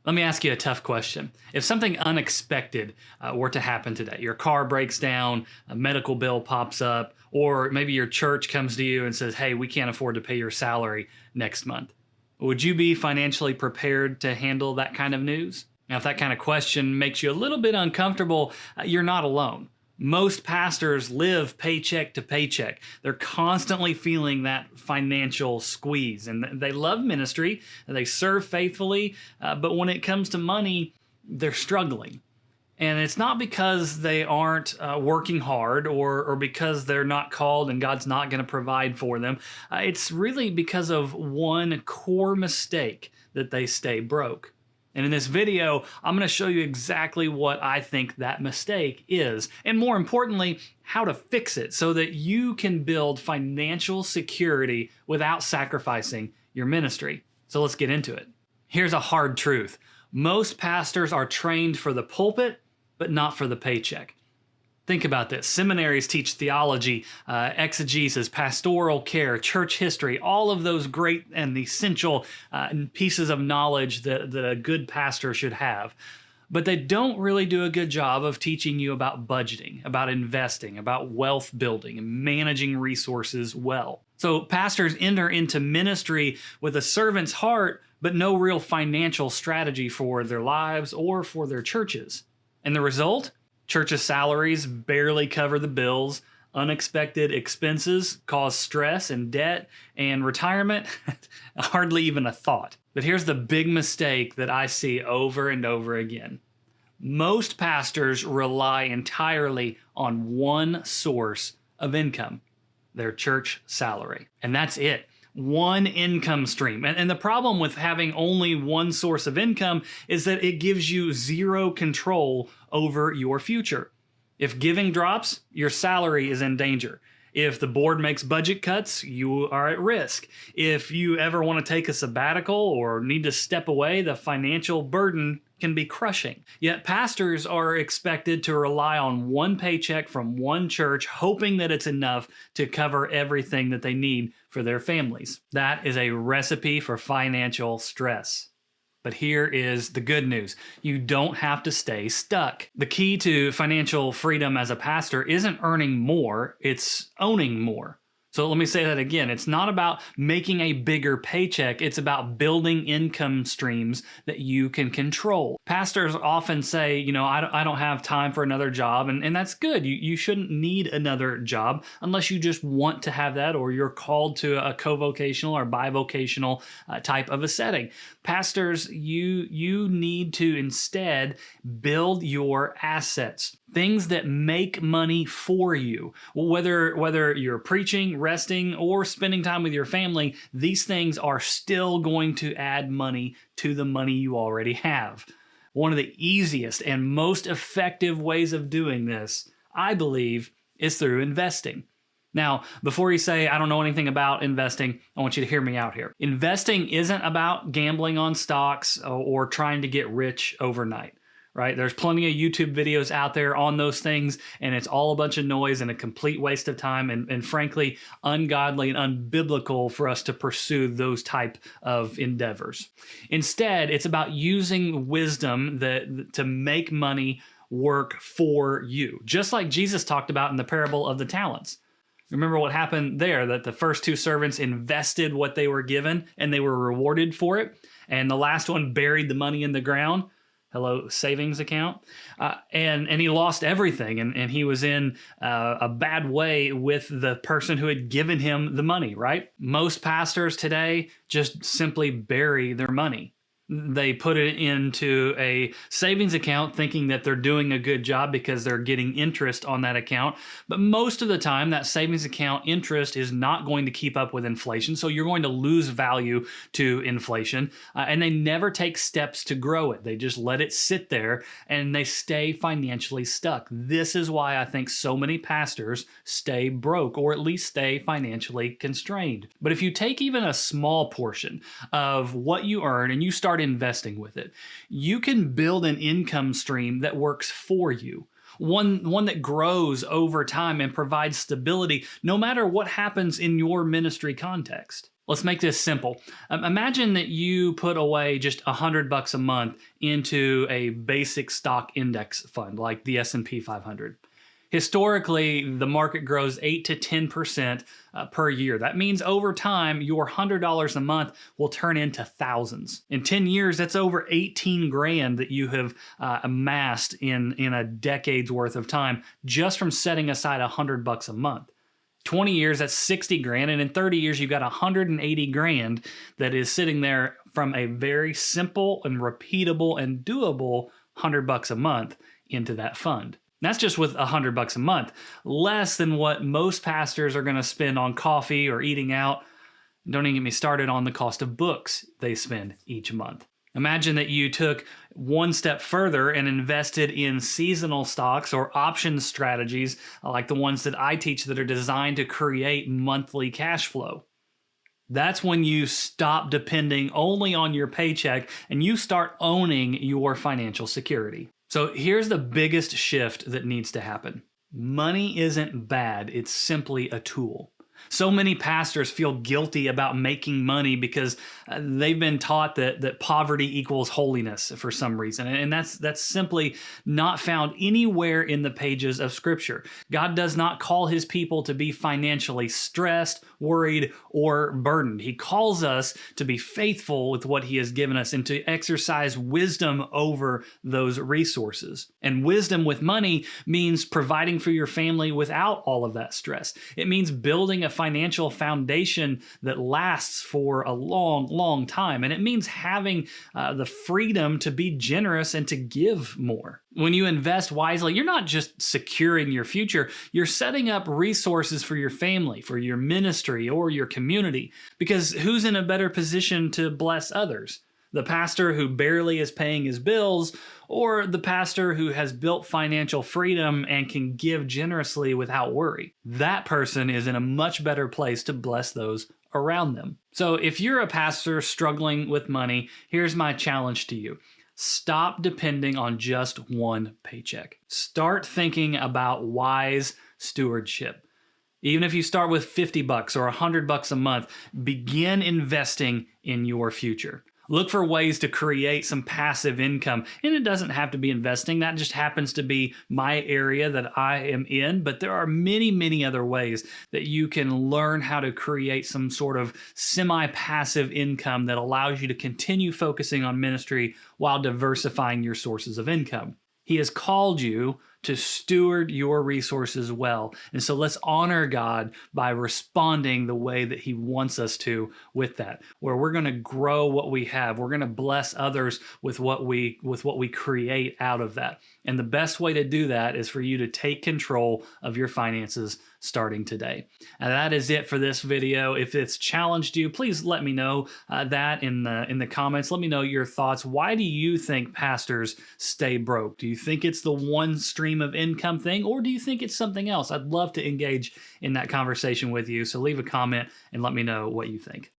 Let me ask you a tough question. If something unexpected were to happen today, your car breaks down, a medical bill pops up, or maybe your church comes to you and says, hey, we can't afford to pay your salary next month. Would you be financially prepared to handle that kind of news? Now, if that kind of question makes you a little bit uncomfortable, you're not alone. Most pastors live paycheck to paycheck. They're constantly feeling that financial squeeze, and they love ministry, they serve faithfully, but when it comes to money, they're struggling. And it's not because they aren't working hard or because they're not called and God's not going to provide for them. It's really because of one core mistake that they stay broke. And in this video, I'm going to show you exactly what I think that mistake is, and more importantly, how to fix it so that you can build financial security without sacrificing your ministry. So let's get into it. Here's a hard truth. Most pastors are trained for the pulpit, but not for the paycheck. Think about this. Seminaries teach theology, exegesis, pastoral care, church history, all of those great and essential pieces of knowledge that a good pastor should have. But they don't really do a good job of teaching you about budgeting, about investing, about wealth building, and managing resources well. So pastors enter into ministry with a servant's heart, but no real financial strategy for their lives or for their churches. And the result? Churches' salaries barely cover the bills, unexpected expenses cause stress and debt, and retirement, hardly even a thought. But here's the big mistake that I see over and over again. Most pastors rely entirely on one source of income, their church salary. And that's it. One income stream. And the problem with having only one source of income is that it gives you zero control over your future. If giving drops, your salary is in danger. If the board makes budget cuts, you are at risk. If you ever want to take a sabbatical or need to step away, the financial burden can be crushing. Yet pastors are expected to rely on one paycheck from one church, hoping that it's enough to cover everything that they need for their families. That is a recipe for financial stress. But here is the good news. You don't have to stay stuck. The key to financial freedom as a pastor isn't earning more, it's owning more. So let me say that again. It's not about making a bigger paycheck. It's about building income streams that you can control. Pastors often say, I don't have time for another job. And that's good. You shouldn't need another job unless you just want to have that or you're called to a co-vocational or bivocational type of a setting. Pastors, you need to instead build your assets. Things that make money for you. Whether you're preaching, resting, or spending time with your family, these things are still going to add money to the money you already have. One of the easiest and most effective ways of doing this, I believe, is through investing. Now, before you say, I don't know anything about investing, I want you to hear me out here. Investing isn't about gambling on stocks or trying to get rich overnight. Right? There's plenty of YouTube videos out there on those things, and it's all a bunch of noise and a complete waste of time and frankly, ungodly and unbiblical for us to pursue those type of endeavors. Instead, it's about using wisdom to make money work for you, just like Jesus talked about in the parable of the talents. Remember what happened there, that the first two servants invested what they were given and they were rewarded for it, and the last one buried the money in the ground. Hello, savings account. And he lost everything. And he was in a bad way with the person who had given him the money, right? Most pastors today just simply bury their money. They put it into a savings account thinking that they're doing a good job because they're getting interest on that account. But most of the time, that savings account interest is not going to keep up with inflation. So you're going to lose value to inflation. And they never take steps to grow it. They just let it sit there and they stay financially stuck. This is why I think so many pastors stay broke or at least stay financially constrained. But if you take even a small portion of what you earn and you start investing with it, you can build an income stream that works for you. one that grows over time and provides stability no matter what happens in your ministry context. Let's make this simple. Imagine that you put away just $100 a month into a basic stock index fund like the S&P 500. Historically, the market grows 8 to 10% per year. That means over time, your $100 a month will turn into thousands. In 10 years, that's over 18 grand that you have amassed in a decade's worth of time just from setting aside $100 a month. 20 years, that's 60 grand. And in 30 years, you've got 180 grand that is sitting there from a very simple and repeatable and doable $100 a month into that fund. That's just with $100 a month, less than what most pastors are going to spend on coffee or eating out. Don't even get me started on the cost of books they spend each month. Imagine that you took one step further and invested in seasonal stocks or option strategies like the ones that I teach that are designed to create monthly cash flow. That's when you stop depending only on your paycheck and you start owning your financial security. So here's the biggest shift that needs to happen. Money isn't bad, it's simply a tool. So many pastors feel guilty about making money because they've been taught that poverty equals holiness for some reason. And that's simply not found anywhere in the pages of Scripture. God does not call his people to be financially stressed, worried, or burdened. He calls us to be faithful with what he has given us and to exercise wisdom over those resources. And wisdom with money means providing for your family without all of that stress. It means building a financial foundation that lasts for a long, long time. And it means having the freedom to be generous and to give more. When you invest wisely, you're not just securing your future, you're setting up resources for your family, for your ministry, or your community. Because who's in a better position to bless others? The pastor who barely is paying his bills, or the pastor who has built financial freedom and can give generously without worry? That person is in a much better place to bless those around them. So if you're a pastor struggling with money, here's my challenge to you. Stop depending on just one paycheck. Start thinking about wise stewardship. Even if you start with $50 or $100 a month, begin investing in your future. Look for ways to create some passive income. And it doesn't have to be investing. That just happens to be my area that I am in. But there are many, many other ways that you can learn how to create some sort of semi-passive income that allows you to continue focusing on ministry while diversifying your sources of income. He has called you to steward your resources well. And so let's honor God by responding the way that he wants us to with that, where we're going to grow what we have. We're going to bless others with what we create out of that. And the best way to do that is for you to take control of your finances starting today. And that is it for this video. If it's challenged you, please let me know that in the comments. Let me know your thoughts. Why do you think pastors stay broke? Do you think it's the one stream of income thing, or do you think it's something else? I'd love to engage in that conversation with you. So leave a comment and let me know what you think.